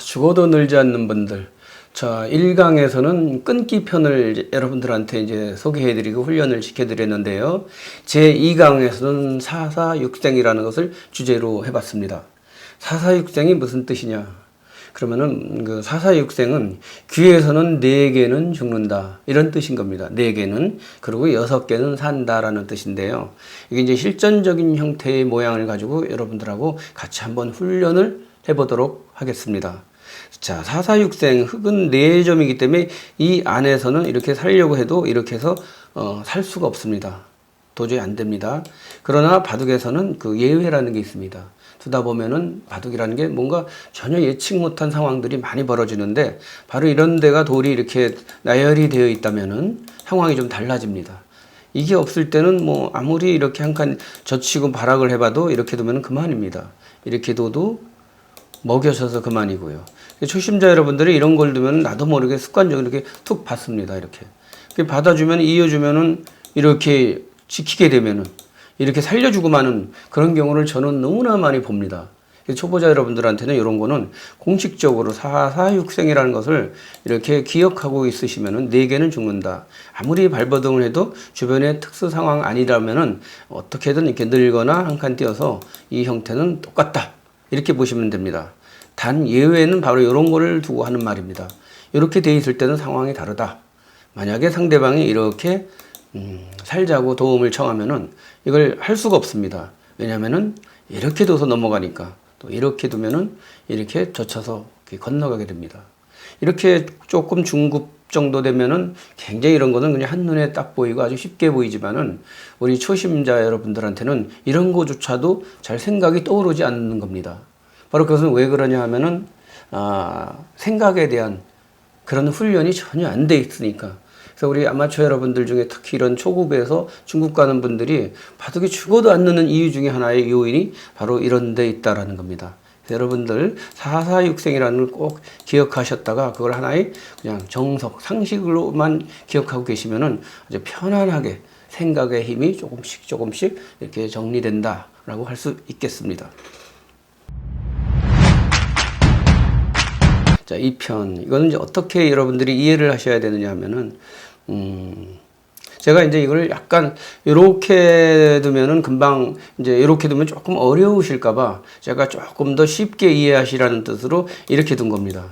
죽어도 늘지 않는 분들. 자, 1강에서는 끊기 편을 여러분들한테 이제 소개해드리고 훈련을 시켜드렸는데요. 제 2강에서는 사사육생이라는 것을 주제로 해봤습니다. 사사육생이 무슨 뜻이냐? 그러면은 그 사사육생은 귀에서는 4개는 죽는다 이런 뜻인 겁니다. 4개는 그리고 6개는 산다라는 뜻인데요. 이게 이제 실전적인 형태의 모양을 가지고 여러분들하고 같이 한번 훈련을 해보도록 하겠습니다. 자, 사사육생 흙은 4점이기 때문에 이 안에서는 이렇게 살려고 해도 이렇게 해서 살 수가 없습니다. 도저히 안 됩니다. 그러나 바둑에서는 그 예외라는 게 있습니다. 두다 보면은 바둑이라는 게 뭔가 전혀 예측 못한 상황들이 많이 벌어지는데 바로 이런 데가 돌이 이렇게 나열이 되어 있다면은 상황이 좀 달라집니다. 이게 없을 때는 뭐 아무리 이렇게 한 칸 젖히고 발악을 해봐도 이렇게 두면 그만입니다. 이렇게 둬도 먹여셔서 그만이고요. 초심자 여러분들이 이런 걸 두면 나도 모르게 습관적으로 이렇게 툭 받습니다. 이렇게 받아주면 이어주면은 이렇게 지키게 되면은 이렇게 살려주고 마는 그런 경우를 저는 너무나 많이 봅니다. 초보자 여러분들한테는 이런 거는 공식적으로 사사육생이라는 것을 이렇게 기억하고 있으시면은 4개는 죽는다. 아무리 발버둥을 해도 주변의 특수 상황 아니라면은 어떻게든 이렇게 늘거나 한 칸 띄어서 이 형태는 똑같다. 이렇게 보시면 됩니다. 단 예외는 바로 이런 거를 두고 하는 말입니다. 이렇게 돼 있을 때는 상황이 다르다. 만약에 상대방이 이렇게 살자고 도움을 청하면은 이걸 할 수가 없습니다. 왜냐면은 이렇게 둬서 넘어가니까 또 이렇게 두면은 이렇게 젖혀서 건너가게 됩니다. 이렇게 조금 중급 정도 되면은 굉장히 이런 거는 그냥 한눈에 딱 보이고 아주 쉽게 보이지만은 우리 초심자 여러분들한테는 이런 거조차도 잘 생각이 떠오르지 않는 겁니다. 바로 그것은 왜 그러냐 하면은 생각에 대한 그런 훈련이 전혀 안 돼 있으니까. 그래서 우리 아마추어 여러분들 중에 특히 이런 초급에서 중급 가는 분들이 바둑이 죽어도 안 느는 이유 중에 하나의 요인이 바로 이런 데 있다라는 겁니다. 여러분들 사사육생이라는 걸 꼭 기억하셨다가 그걸 하나의 그냥 정석, 상식으로만 기억하고 계시면은 아주 편안하게 생각의 힘이 조금씩 이렇게 정리된다라고 할 수 있겠습니다. 자, 이 편. 이거는 이제 어떻게 여러분들이 이해를 하셔야 되느냐 하면은, 제가 이제 이걸 약간 이렇게 두면은 금방 이제 이렇게 두면 조금 어려우실까봐 제가 조금 더 쉽게 이해하시라는 뜻으로 이렇게 둔 겁니다.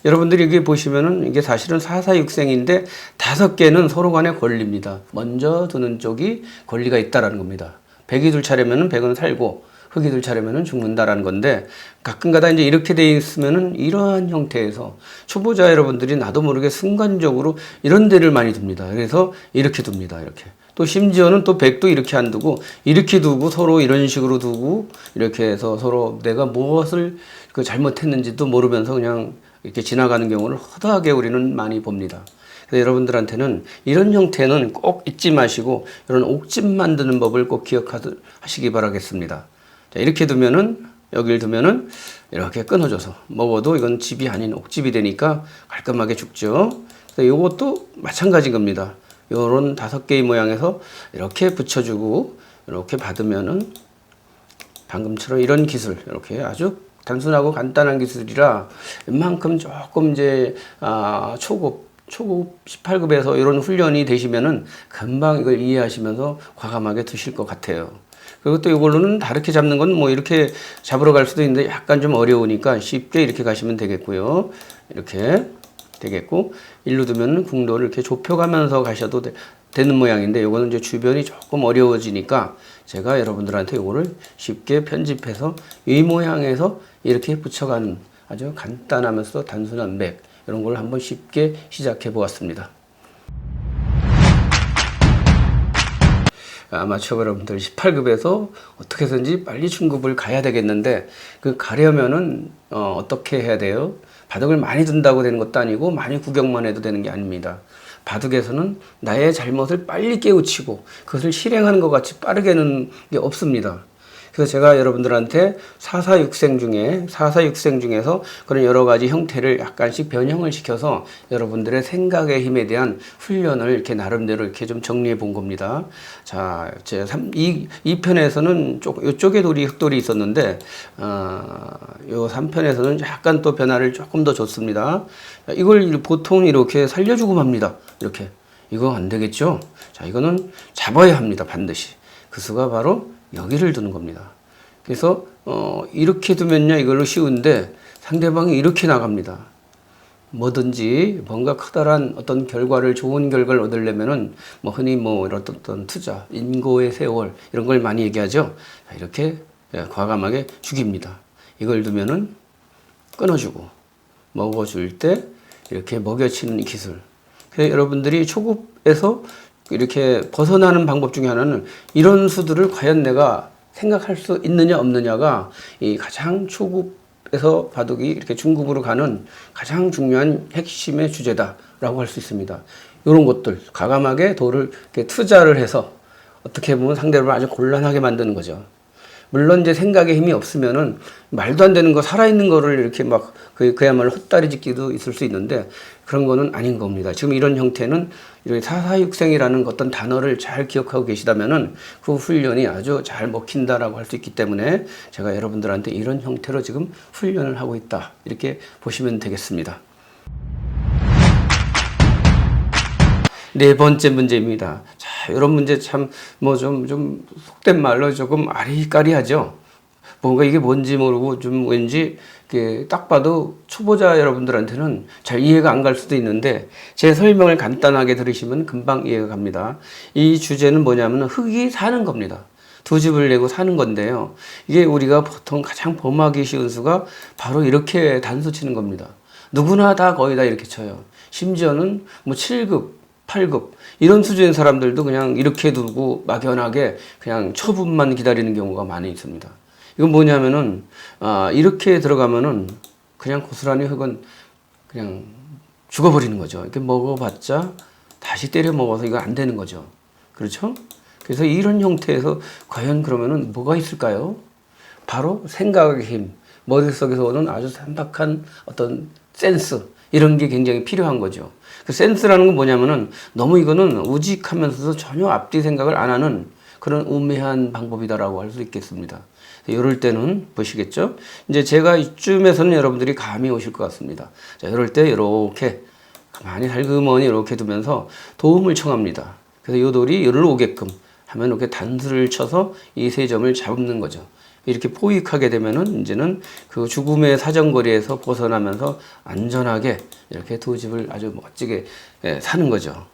여러분들이 이게 보시면은 이게 사실은 사사육생인데 5개는 서로 간에 권리입니다. 먼저 두는 쪽이 권리가 있다라는 겁니다. 백이 둘 차례면은 백은 살고 흙이 둘 차례면은 죽는다라는 건데 가끔가다 이제 이렇게 돼 있으면은 이러한 형태에서 초보자 여러분들이 나도 모르게 순간적으로 이런 데를 많이 둡니다. 그래서 이렇게 둡니다. 이렇게. 또 심지어는 또 백도 이렇게 안 두고 이렇게 두고 서로 이런 식으로 두고 이렇게 해서 서로 내가 무엇을 잘못했는지도 모르면서 그냥 이렇게 지나가는 경우를 허다하게 우리는 많이 봅니다. 그래서 여러분들한테는 이런 형태는 꼭 잊지 마시고 이런 옥집 만드는 법을 꼭 기억하시기 바라겠습니다. 자, 이렇게 두면은, 여기를 두면은, 이렇게 끊어줘서 먹어도 이건 집이 아닌 옥집이 되니까 깔끔하게 죽죠. 그래서 요것도 마찬가지인 겁니다. 요런 5개의 모양에서 이렇게 붙여주고, 이렇게 받으면은, 방금처럼 이런 기술, 이렇게 아주 단순하고 간단한 기술이라 웬만큼 조금 이제, 초급 18급에서 이런 훈련이 되시면은 금방 이걸 이해하시면서 과감하게 드실 것 같아요. 그리고 또 이걸로는 다르게 잡는 건 뭐 이렇게 잡으러 갈 수도 있는데 약간 좀 어려우니까 쉽게 이렇게 가시면 되겠고요. 이렇게 되겠고, 일로 두면 궁도를 이렇게 좁혀가면서 가셔도 되는 모양인데 이거는 이제 주변이 조금 어려워지니까 제가 여러분들한테 이거를 쉽게 편집해서 이 모양에서 이렇게 붙여가는 아주 간단하면서 단순한 맥 이런 걸 한번 쉽게 시작해 보았습니다. 아마추어 여러분들 18급에서 어떻게 해서든지 빨리 중급을 가야 되겠는데 그 가려면은 어떻게 해야 돼요? 바둑을 많이 둔다고 되는 것도 아니고 많이 구경만 해도 되는 게 아닙니다. 바둑에서는 나의 잘못을 빨리 깨우치고 그것을 실행하는 것 같이 빠르게는 게 없습니다. 그래서 제가 여러분들한테 사사육생 중에서 그런 여러 가지 형태를 약간씩 변형을 시켜서 여러분들의 생각의 힘에 대한 훈련을 이렇게 나름대로 이렇게 좀 정리해 본 겁니다. 자, 이 편에서는 이쪽에 흑돌이 있었는데, 요 3편에서는 약간 또 변화를 조금 더 줬습니다. 이걸 보통 이렇게 살려주고 맙니다. 이렇게. 이거 안 되겠죠? 자, 이거는 잡아야 합니다. 반드시. 그 수가 바로 여기를 두는 겁니다. 그래서 이렇게 두면요 이걸로 쉬운데 상대방이 이렇게 나갑니다. 뭐든지 뭔가 커다란 어떤 결과를 좋은 결과를 얻으려면은 뭐 흔히 뭐 이런 어떤 투자, 인고의 세월 이런 걸 많이 얘기하죠. 자, 이렇게 과감하게 죽입니다. 이걸 두면은 끊어주고 먹어줄 때 이렇게 먹여치는 기술. 그래서 여러분들이 초급에서 이렇게 벗어나는 방법 중에 하나는 이런 수들을 과연 내가 생각할 수 있느냐 없느냐가 이 가장 초급에서 바둑이 이렇게 중급으로 가는 가장 중요한 핵심의 주제다라고 할 수 있습니다. 이런 것들 과감하게 돌을 이렇게 투자를 해서 어떻게 보면 상대를 아주 곤란하게 만드는 거죠. 물론 이제 생각에 힘이 없으면은 말도 안 되는 거 살아있는 거를 이렇게 막 그야말로 헛다리 짚기도 있을 수 있는데 그런 거는 아닌 겁니다. 지금 이런 형태는 이렇게 사사육생이라는 어떤 단어를 잘 기억하고 계시다면은 그 훈련이 아주 잘 먹힌다라고 할 수 있기 때문에 제가 여러분들한테 이런 형태로 지금 훈련을 하고 있다. 이렇게 보시면 되겠습니다. 네 번째 문제입니다. 자, 이런 문제 참 뭐 좀 속된 말로 조금 아리까리하죠. 뭔가 이게 뭔지 모르고 좀 왠지 딱 봐도 초보자 여러분들한테는 잘 이해가 안 갈 수도 있는데 제 설명을 간단하게 들으시면 금방 이해가 갑니다. 이 주제는 뭐냐면 흙이 사는 겁니다. 두 집을 내고 사는 건데요. 이게 우리가 보통 가장 범하기 쉬운 수가 바로 이렇게 단수 치는 겁니다. 누구나 다 거의 다 이렇게 쳐요. 심지어는 뭐 7급 8급 이런 수준의 사람들도 그냥 이렇게 두고 막연하게 그냥 처분만 기다리는 경우가 많이 있습니다. 이건 뭐냐면은 이렇게 들어가면은 그냥 고스란히 흙은 그냥 죽어버리는 거죠. 이렇게 먹어봤자 다시 때려 먹어서 이거 안 되는 거죠. 그렇죠? 그래서 이런 형태에서 과연 그러면은 뭐가 있을까요? 바로 생각의 힘, 머릿속에서 오는 아주 산박한 어떤 센스 이런 게 굉장히 필요한 거죠. 그 센스라는 건 뭐냐면은 너무 이거는 우직하면서도 전혀 앞뒤 생각을 안 하는 그런 우매한 방법이다라고 할 수 있겠습니다. 이럴 때는 보시겠죠? 이제 제가 이쯤에서는 여러분들이 감이 오실 것 같습니다. 자, 이럴 때 이렇게 가만히 살그머니 이렇게 두면서 도움을 청합니다. 그래서 이 돌이 여기로 오게끔 하면 이렇게 단수를 쳐서 이 세 점을 잡는 거죠. 이렇게 포획하게 되면은 이제는 그 죽음의 사정거리에서 벗어나면서 안전하게 이렇게 두 집을 아주 멋지게 사는 거죠.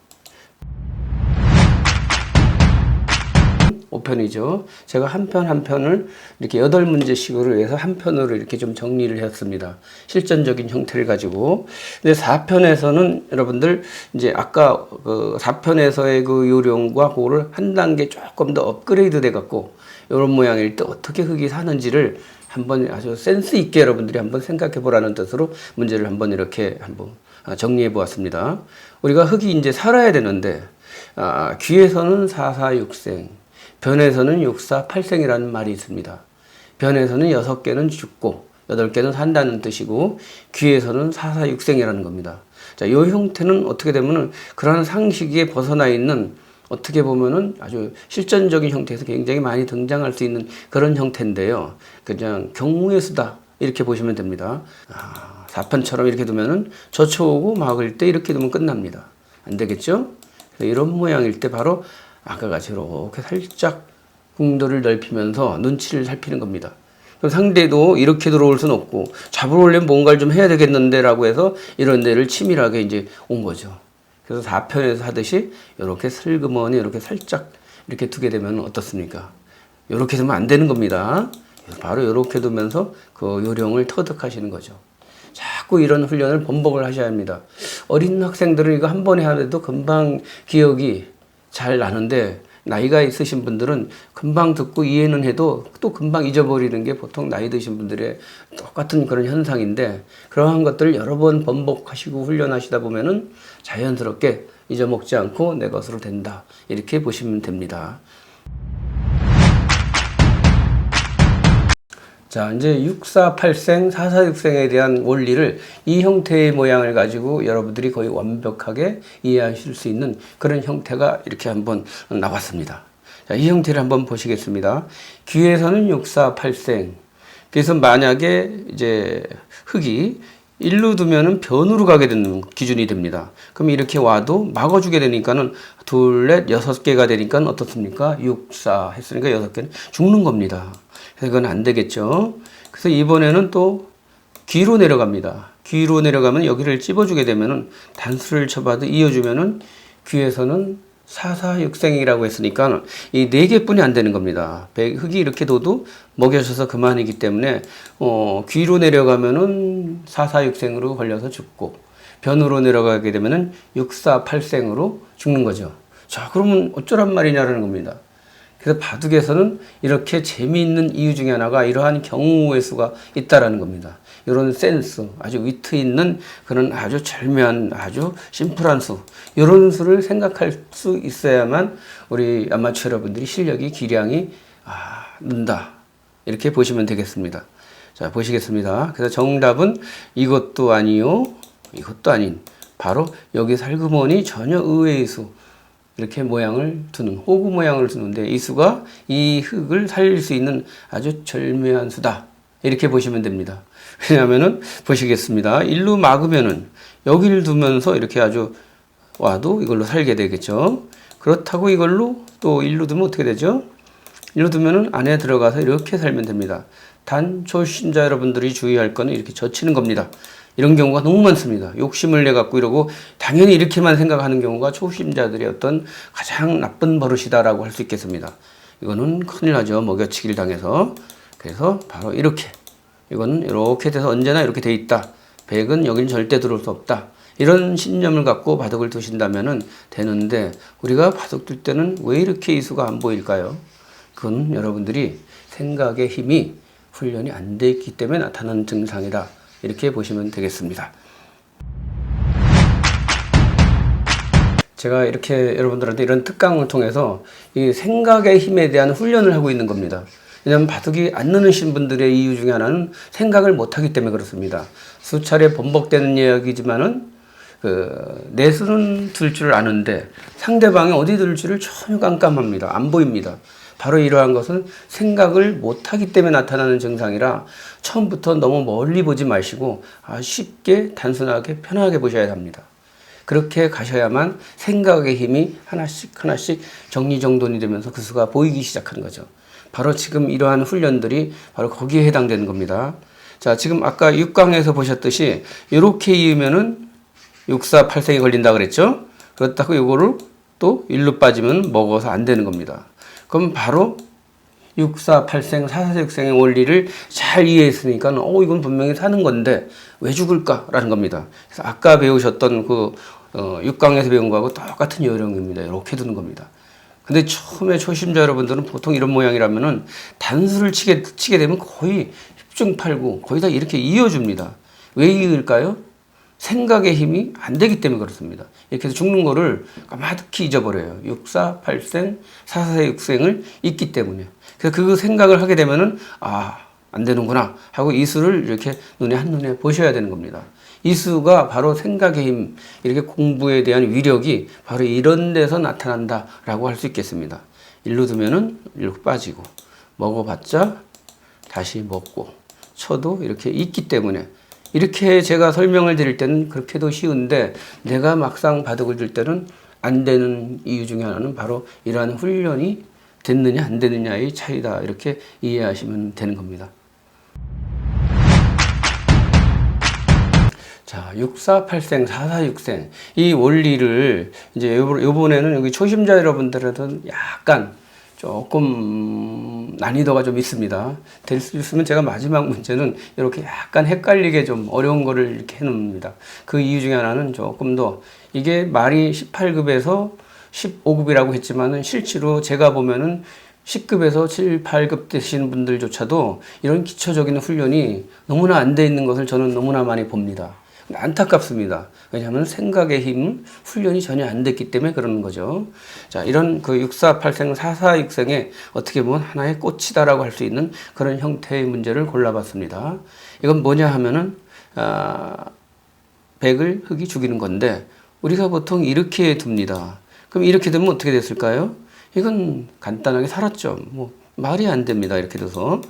5편이죠. 제가 한 편 한 편을 이렇게 8문제씩으로 해서 한 편으로 이렇게 좀 정리를 했습니다. 실전적인 형태를 가지고. 근데 4편에서는 여러분들 이제 아까 그 4편에서의 그 요령과 그거를 한 단계 조금 더 업그레이드 돼 갖고 이런 모양일 때 어떻게 흙이 사는지를 한번 아주 센스 있게 여러분들이 한번 생각해 보라는 뜻으로 문제를 한번 이렇게 한번 정리해 보았습니다. 우리가 흙이 이제 살아야 되는데 귀에서는 사사육생, 변에서는 육사팔생이라는 말이 있습니다. 변에서는 6개는 죽고 8개는 산다는 뜻이고 귀에서는 사사육생이라는 겁니다. 자, 이 형태는 어떻게 되면은 그러한 상식에 벗어나 있는 어떻게 보면은 아주 실전적인 형태에서 굉장히 많이 등장할 수 있는 그런 형태인데요. 그냥 경우의 수다 이렇게 보시면 됩니다. 4편처럼 이렇게 두면은 젖혀오고 막을 때 이렇게 두면 끝납니다. 안 되겠죠? 이런 모양일 때 바로 아까 같이 이렇게 살짝 궁도를 넓히면서 눈치를 살피는 겁니다. 그럼 상대도 이렇게 들어올 수는 없고 잡으러 오려면 뭔가를 좀 해야 되겠는데 라고 해서 이런 데를 치밀하게 이제 온 거죠. 그래서 4편에서 하듯이 이렇게 슬그머니 이렇게 살짝 이렇게 두게 되면 어떻습니까? 이렇게 두면 안 되는 겁니다. 바로 이렇게 두면서 그 요령을 터득하시는 거죠. 자꾸 이런 훈련을 반복을 하셔야 합니다. 어린 학생들은 이거 한 번에 하는데도 금방 기억이 잘 나는데 나이가 있으신 분들은 금방 듣고 이해는 해도 또 금방 잊어버리는 게 보통 나이 드신 분들의 똑같은 그런 현상인데 그러한 것들을 여러 번 반복하시고 훈련하시다 보면은 자연스럽게 잊어먹지 않고 내 것으로 된다. 이렇게 보시면 됩니다. 자, 이제 648생, 446생에 대한 원리를 이 형태의 모양을 가지고 여러분들이 거의 완벽하게 이해하실 수 있는 그런 형태가 이렇게 한번 나왔습니다. 자, 이 형태를 한번 보시겠습니다. 귀에서는 648생. 그래서 만약에 이제 흑이 1로 두면은 변으로 가게 되는 기준이 됩니다. 그럼 이렇게 와도 막아주게 되니까는 둘, 넷, 6개가 되니까 어떻습니까? 6, 4 했으니까 6개는 죽는 겁니다. 그래서 그건 안 되겠죠. 그래서 이번에는 또 귀로 내려갑니다. 귀로 내려가면 여기를 찝어주게 되면은 단수를 쳐봐도 이어주면은 귀에서는 446생이라고 했으니까 이 4개뿐이 안 되는 겁니다. 흑이 이렇게 둬도 먹여줘서 그만이기 때문에 귀로 내려가면은 446생으로 걸려서 죽고 변으로 내려가게 되면은 648생으로 죽는 거죠. 자, 그러면 어쩌란 말이냐라는 겁니다. 그래서 바둑에서는 이렇게 재미있는 이유 중에 하나가 이러한 경우의 수가 있다라는 겁니다. 이런 센스, 아주 위트 있는 그런 아주 절묘한, 아주 심플한 수, 이런 수를 생각할 수 있어야만 우리 아마추어 여러분들이 실력이 기량이 는다. 이렇게 보시면 되겠습니다. 자, 보시겠습니다. 그래서 정답은 이것도 아니요, 이것도 아닌 바로 여기 살그머니 전혀 의외의 수. 이렇게 모양을 두는, 호구 모양을 두는데 이 수가 이 흙을 살릴 수 있는 아주 절묘한 수다. 이렇게 보시면 됩니다. 왜냐하면은 보시겠습니다. 1로 막으면은 여기를 두면서 이렇게 아주 와도 이걸로 살게 되겠죠. 그렇다고 이걸로 또 1로 두면 어떻게 되죠? 1로 두면은 안에 들어가서 이렇게 살면 됩니다. 단 초신자 여러분들이 주의할 거는 이렇게 젖히는 겁니다. 이런 경우가 너무 많습니다. 욕심을 내갖고 이러고 당연히 이렇게만 생각하는 경우가 초심자들의 어떤 가장 나쁜 버릇이다라고 할 수 있겠습니다. 이거는 큰일 나죠. 먹여치기를 당해서. 그래서 바로 이렇게. 이거는 이렇게 돼서 언제나 이렇게 돼 있다. 백은 여긴 절대 들어올 수 없다. 이런 신념을 갖고 바둑을 두신다면 되는데 우리가 바둑 둘 때는 왜 이렇게 이수가 안 보일까요? 그건 여러분들이 생각의 힘이 훈련이 안 돼 있기 때문에 나타나는 증상이다. 이렇게 보시면 되겠습니다. 제가 이렇게 여러분들한테 이런 특강을 통해서 이 생각의 힘에 대한 훈련을 하고 있는 겁니다. 왜냐하면 바둑이 안 느는 분들의 이유 중에 하나는 생각을 못하기 때문에 그렇습니다. 수차례 번복되는 이야기지만은 내 수는 둘 줄 아는데 상대방이 어디 둘지를 전혀 깜깜합니다. 안 보입니다. 바로 이러한 것은 생각을 못하기 때문에 나타나는 증상이라 처음부터 너무 멀리 보지 마시고 쉽게 단순하게 편하게 보셔야 합니다. 그렇게 가셔야만 생각의 힘이 하나씩 하나씩 정리정돈이 되면서 그 수가 보이기 시작하는 거죠. 바로 지금 이러한 훈련들이 바로 거기에 해당되는 겁니다. 자, 지금 아까 6강에서 보셨듯이 이렇게 이으면은 648생이 걸린다 그랬죠? 그렇다고 이거를 또 1로 빠지면 먹어서 안 되는 겁니다. 그럼 바로 648생, 446생의 원리를 잘 이해했으니까 이건 분명히 사는 건데 왜 죽을까라는 겁니다. 그래서 아까 배우셨던 6강에서 배운 거하고 똑같은 요령입니다. 이렇게 두는 겁니다. 근데 처음에 초심자 여러분들은 보통 이런 모양이라면은 단수를 치게 되면 거의 10중 8구 거의 다 이렇게 이어줍니다. 왜 이을까요? 생각의 힘이 안 되기 때문에 그렇습니다. 이렇게 해서 죽는 거를 까마득히 잊어버려요. 648생, 446생을 잊기 때문에. 그래서 그 생각을 하게 되면은, 안 되는구나 하고 이 수를 이렇게 한눈에 보셔야 되는 겁니다. 이 수가 바로 생각의 힘, 이렇게 공부에 대한 위력이 바로 이런 데서 나타난다라고 할 수 있겠습니다. 일로 두면은 일로 빠지고, 먹어봤자 다시 먹고, 쳐도 이렇게 있기 때문에 이렇게 제가 설명을 드릴 때는 그렇게도 쉬운데 내가 막상 바둑을 둘 때는 안 되는 이유 중에 하나는 바로 이러한 훈련이 됐느냐 안 되느냐의 차이다. 이렇게 이해하시면 되는 겁니다. 자, 648생, 446생 이 원리를 이제 요번에는 여기 초심자 여러분들은 약간 조금 난이도가 좀 있습니다. 될 수 있으면 제가 마지막 문제는 이렇게 약간 헷갈리게 좀 어려운 거를 이렇게 해놓습니다. 그 이유 중에 하나는 조금 더 이게 말이 18급에서 15급이라고 했지만은 실제로 제가 보면은 10급에서 7, 8급 되시는 분들조차도 이런 기초적인 훈련이 너무나 안 돼 있는 것을 저는 너무나 많이 봅니다. 안타깝습니다. 왜냐하면 생각의 힘 훈련이 전혀 안 됐기 때문에 그러는 거죠. 자, 이런 그 648생, 446생에 어떻게 보면 하나의 꽃이다라고 할 수 있는 그런 형태의 문제를 골라봤습니다. 이건 뭐냐 하면은, 백을 흙이 죽이는 건데, 우리가 보통 이렇게 둡니다. 그럼 이렇게 두면 어떻게 됐을까요? 이건 간단하게 살았죠. 뭐, 말이 안 됩니다. 이렇게 둬서.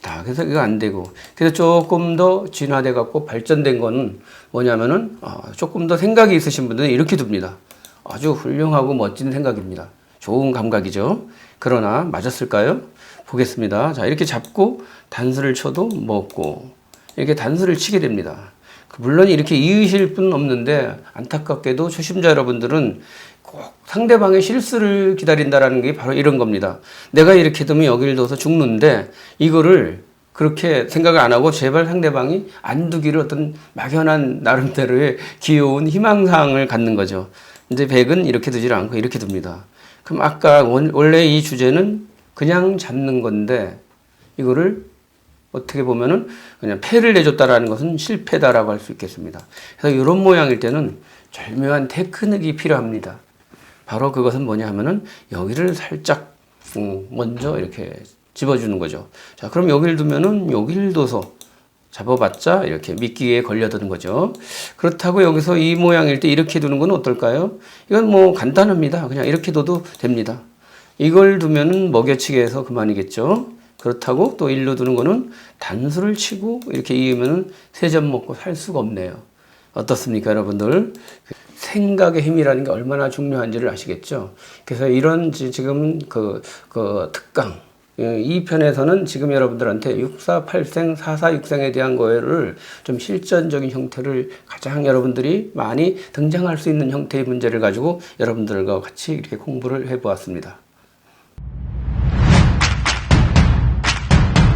자, 그래서 이거 안 되고. 그래서 조금 더 진화돼 갖고 발전된 거는 뭐냐면은, 조금 더 생각이 있으신 분들은 이렇게 둡니다. 아주 훌륭하고 멋진 생각입니다. 좋은 감각이죠. 그러나 맞았을까요? 보겠습니다. 자, 이렇게 잡고 단수를 쳐도 먹고, 이렇게 단수를 치게 됩니다. 물론 이렇게 이으실 분은 없는데, 안타깝게도 초심자 여러분들은 꼭 상대방의 실수를 기다린다라는 게 바로 이런 겁니다. 내가 이렇게 두면 여기를 둬서 죽는데 이거를 그렇게 생각을 안 하고 제발 상대방이 안 두기를 어떤 막연한 나름대로의 귀여운 희망사항을 갖는 거죠. 근데 백은 이렇게 두질 않고 이렇게 둡니다. 그럼 아까 원래 이 주제는 그냥 잡는 건데 이거를 어떻게 보면은 그냥 패를 내줬다라는 것은 실패다라고 할 수 있겠습니다. 그래서 이런 모양일 때는 절묘한 테크닉이 필요합니다. 바로 그것은 뭐냐 하면은 여기를 살짝 먼저 이렇게 집어주는 거죠. 자, 그럼 여기를 두면은 여기를 둬서 잡아봤자 이렇게 미끼에 걸려드는 거죠. 그렇다고 여기서 이 모양일 때 이렇게 두는 건 어떨까요? 이건 뭐 간단합니다. 그냥 이렇게 둬도 됩니다. 이걸 두면은 먹여치기 해서 그만이겠죠. 그렇다고 또 일로 두는 거는 단수를 치고 이렇게 이으면은 세 점 먹고 살 수가 없네요. 어떻습니까, 여러분들? 생각의 힘이라는 게 얼마나 중요한지를 아시겠죠? 그래서 이런 지금 그 특강, 이 편에서는 지금 여러분들한테 648생, 446생에 대한 거를 좀 실전적인 형태를 가장 여러분들이 많이 등장할 수 있는 형태의 문제를 가지고 여러분들과 같이 이렇게 공부를 해 보았습니다.